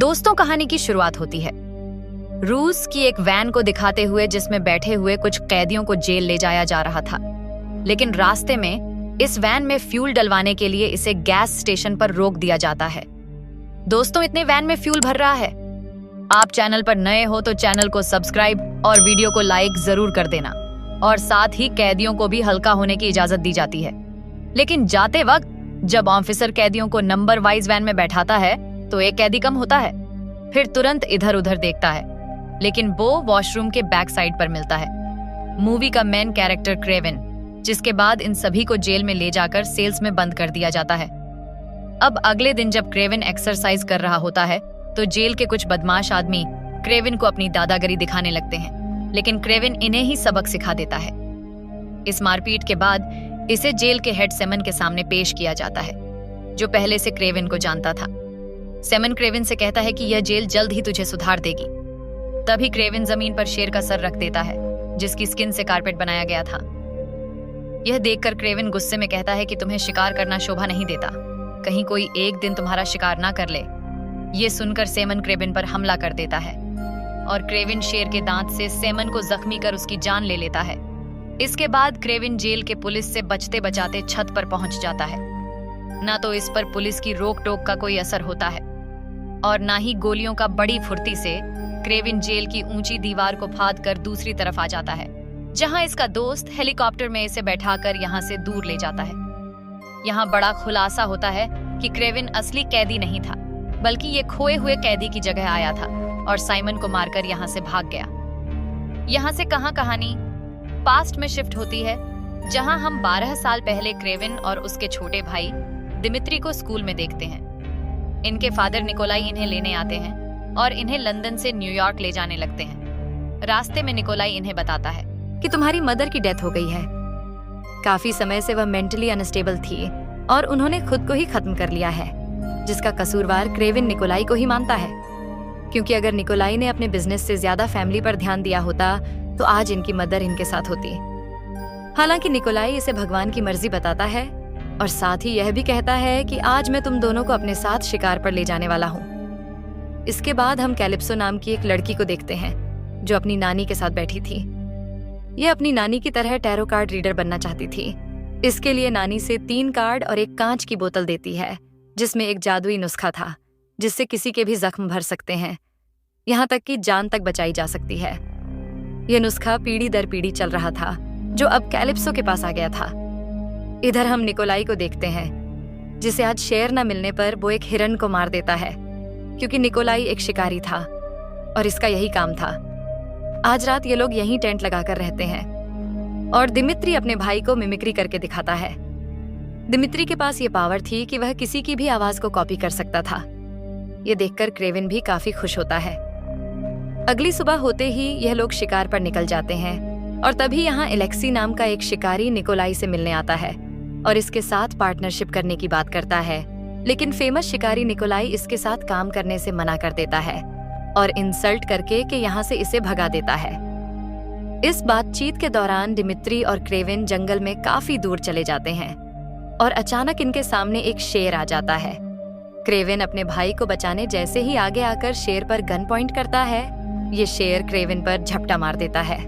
दोस्तों, कहानी की शुरुआत होती है रूस की एक वैन को दिखाते हुए जिसमें बैठे हुए कुछ कैदियों को जेल ले जाया जा रहा था। लेकिन रास्ते में इस वैन में फ्यूल डलवाने के लिए इसे गैस स्टेशन पर रोक दिया जाता है। दोस्तों, इतने वैन में फ्यूल भर रहा है। आप चैनल पर नए हो तो चैनल को सब्सक्राइब और वीडियो को लाइक जरूर कर देना। और साथ ही कैदियों को भी हल्का होने की इजाजत दी जाती है। लेकिन जाते वक्त जब ऑफिसर कैदियों को नंबर वाइज वैन में बैठाता है तो एक कैदी कम होता है। फिर तुरंत इधर उधर देखता है, लेकिन वो वॉशरूम के बैक साइड पर मिलता है। मूवी का मेन कैरेक्टर क्रेविन, जिसके बाद इन सभी को जेल में ले जाकर सेल्स में बंद कर दिया जाता है। अब अगले दिन जब क्रेविन एक्सरसाइज कर रहा होता है तो जेल के कुछ बदमाश आदमी क्रेविन को अपनी दादागिरी दिखाने लगते हैं, लेकिन क्रेविन इन्हें ही सबक सिखा देता है। इस मारपीट के बाद इसे जेल के हेड सेमन के सामने पेश किया जाता है, जो पहले से क्रेविन को जानता था। सेमन क्रेविन से कहता है कि यह जेल जल्द ही तुझे सुधार देगी। तभी क्रेविन जमीन पर शेर का सर रख देता है, जिसकी स्किन से कारपेट बनाया गया था। यह देखकर क्रेविन गुस्से में कहता है कि तुम्हें शिकार करना शोभा नहीं देता, कहीं कोई एक दिन तुम्हारा शिकार ना कर ले। ये सुनकर सेमन क्रेविन पर हमला कर देता है और क्रेविन शेर के दांत से सेमन को जख्मी कर उसकी जान ले लेता है। इसके बाद क्रेविन जेल के पुलिस से बचते बचाते छत पर पहुंच जाता है। ना तो इस पर पुलिस की रोक टोक का कोई असर होता है और ना ही गोलियों का बड़ी फुर्ती से क्रेविन जेल की ऊंची दीवार को फाड़ कर दूसरी तरफ आ जाता है, जहां इसका दोस्त हेलीकॉप्टर में इसे बैठाकर यहां से दूर ले जाता है। यहां बड़ा खुलासा होता है कि क्रेविन असली कैदी नहीं था, बल्कि ये खोए हुए कैदी की जगह आया था और साइमन को मारकर यहां से भाग गया। यहां से कहानी पास्ट में शिफ्ट होती है, जहां हम 12 साल पहले क्रेविन और उसके छोटे भाई दिमित्री को स्कूल में देखते हैं। इनके फादर निकोलाई इन्हें लेने आते हैं और इन्हें लंदन से न्यूयॉर्क ले जाने लगते हैं। रास्ते में निकोलाई इन्हें बताता है कि तुम्हारी मदर की डेथ हो गई है। काफी समय से वह मेंटली अनस्टेबल थी और उन्होंने खुद को ही खत्म कर लिया है, जिसका कसूरवार क्रेविन निकोलाई को ही मानता है, क्योंकि अगर निकोलाई ने अपने बिजनेस से ज्यादा फैमिली पर ध्यान दिया होता तो आज इनकी मदर इनके साथ होती। हालांकि निकोलाई इसे भगवान की मर्जी बताता है और साथ ही यह भी कहता है कि आज मैं तुम दोनों को अपने साथ शिकार पर ले जाने वाला हूँ। इसके बाद हम कैलिप्सो नाम की एक लड़की को देखते हैं, जो अपनी नानी के साथ बैठी थी। यह अपनी नानी की तरह टैरो कार्ड रीडर बनना चाहती थी। इसके लिए नानी से 3 कार्ड और एक कांच की बोतल देती है, जिसमें एक जादुई नुस्खा था, जिससे किसी के भी जख्म भर सकते हैं, यहाँ तक कि जान तक बचाई जा सकती है। यह नुस्खा पीढ़ी दर पीढ़ी चल रहा था, जो अब कैलिप्सो के पास आ गया था। इधर हम निकोलाई को देखते हैं, जिसे आज शेर न मिलने पर वो एक हिरन को मार देता है, क्योंकि निकोलाई एक शिकारी था और इसका यही काम था। आज रात ये लोग यहीं टेंट लगाकर रहते हैं और दिमित्री अपने भाई को मिमिक्री करके दिखाता है। दिमित्री के पास ये पावर थी कि वह किसी की भी आवाज को कॉपी कर सकता था। ये देखकर क्रेविन भी काफी खुश होता है। अगली सुबह होते ही यह लोग शिकार पर निकल जाते हैं और तभी यहाँ एलेक्सी नाम का एक शिकारी निकोलाई से मिलने आता है और इसके साथ पार्टनरशिप करने की बात करता है। लेकिन फेमस शिकारी निकोलाई इसके साथ काम करने से मना कर देता है और इंसल्ट करके कि यहाँ से इसे भगा देता है। इस बातचीत के दौरान दिमित्री और क्रेविन जंगल में काफी दूर चले जाते हैं और अचानक इनके सामने एक शेर आ जाता है। क्रेविन अपने भाई को बचाने जैसे ही आगे आकर शेर पर गन पॉइंट करता है, ये शेर क्रेविन पर झपटा मार देता है।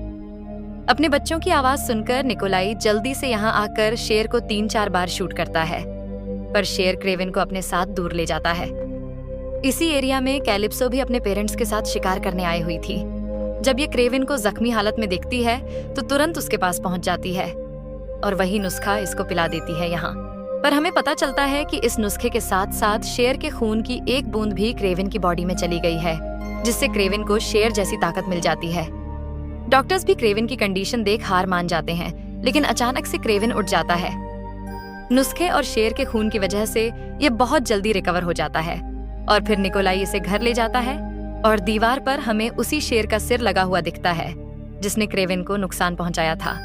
अपने बच्चों की आवाज सुनकर निकोलाई जल्दी से यहाँ आकर शेर को 3-4 बार शूट करता है, पर शेर क्रेविन को अपने साथ दूर ले जाता है। इसी एरिया में कैलिप्सो भी अपने पेरेंट्स के साथ शिकार करने आई हुई थी। जब ये क्रेविन को जख्मी हालत में देखती है तो तुरंत उसके पास पहुंच जाती है और वही नुस्खा इसको पिला देती है यहाँ। पर हमें पता चलता है कि इस नुस्खे के साथ साथ शेर के खून की एक बूंद भी क्रेविन की बॉडी में चली गई है, जिससे क्रेविन को शेर जैसी ताकत मिल जाती है। डॉक्टर्स भी क्रेविन की कंडीशन देख हार मान जाते हैं, लेकिन अचानक से क्रेविन उठ जाता है। नुस्खे और शेर के खून की वजह से ये बहुत जल्दी रिकवर हो जाता है और फिर निकोलाई इसे घर ले जाता है और दीवार पर हमें उसी शेर का सिर लगा हुआ दिखता है, जिसने क्रेविन को नुकसान पहुंचाया था।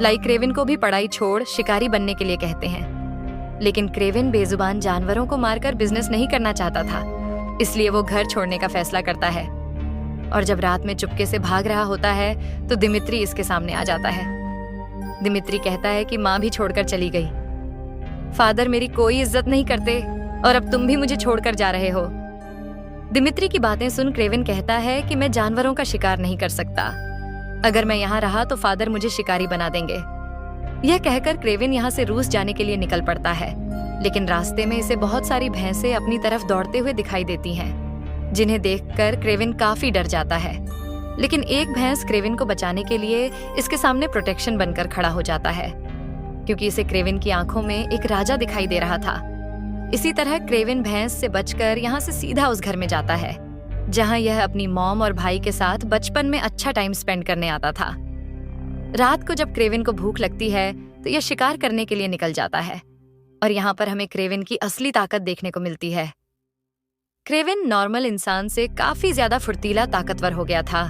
लाई क्रेविन को भी पढ़ाई छोड़ शिकारी बनने के लिए कहते हैं, लेकिन क्रेविन बेजुबान जानवरों को मारकर बिजनेस नहीं करना चाहता था, इसलिए वो घर छोड़ने का फैसला करता है। और जब रात में चुपके से भाग रहा होता है तो दिमित्री इसके सामने आ जाता है। दिमित्री कहता है कि माँ भी छोड़कर चली गई, फादर मेरी कोई इज्जत नहीं करते और अब तुम भी मुझे छोड़कर जा रहे हो। दिमित्री की बातें सुन क्रेविन कहता है कि मैं जानवरों का शिकार नहीं कर सकता। अगर मैं यहाँ रहा तो फादर मुझे शिकारी बना देंगे। यह कहकर क्रेविन यहाँ से रूस जाने के लिए निकल पड़ता है, लेकिन रास्ते में इसे बहुत सारी भैंसें अपनी तरफ दौड़ते हुए दिखाई देती हैं, जिन्हें देखकर क्रेविन काफी डर जाता है। लेकिन एक भैंस क्रेविन को बचाने के लिए इसके सामने प्रोटेक्शन बनकर खड़ा हो जाता है, क्योंकि इसे क्रेविन की आंखों में एक राजा दिखाई दे रहा था। इसी तरह क्रेविन भैंस से बचकर यहाँ से सीधा उस घर में जाता है जहाँ यह अपनी मॉम और भाई के साथ बचपन में अच्छा टाइम स्पेंड करने आता था। रात को जब क्रेविन को भूख लगती है तो यह शिकार करने के लिए निकल जाता है, और यहाँ पर हमें क्रेविन की असली ताकत देखने को मिलती है। क्रेविन नॉर्मल इंसान से काफी ज्यादा फुर्तीला ताकतवर हो गया था।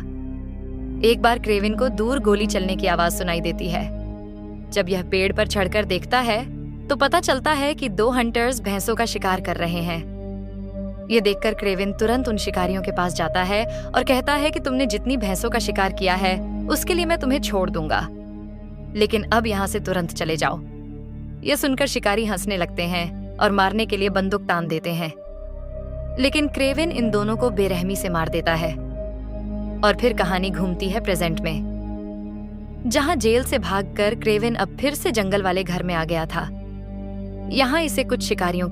एक बार क्रेविन को दूर गोली चलने की आवाज सुनाई देती है। जब यह पेड़ पर चढ़कर देखता है तो पता चलता है कि 2 हंटर्स भैंसों का शिकार कर रहे हैं। ये देखकर क्रेविन तुरंत उन शिकारियों के पास जाता है और कहता है कि तुमने जितनी भैंसों का शिकार किया है उसके लिए मैं तुम्हें छोड़ दूंगा, लेकिन अब यहाँ से तुरंत चले जाओ। यह सुनकर शिकारी हंसने लगते हैं और मारने के लिए बंदूक तान देते हैं, लेकिन क्रेविन इन दोनों को बेरहमी से मार देता है। और फिर कहानी घूमती है प्रेजेंट में, जहाँ जेल से भागकर क्रेविन अब फिर से जंगल वाले घर में आ गया था। यहाँ इसे कुछ शिकारियों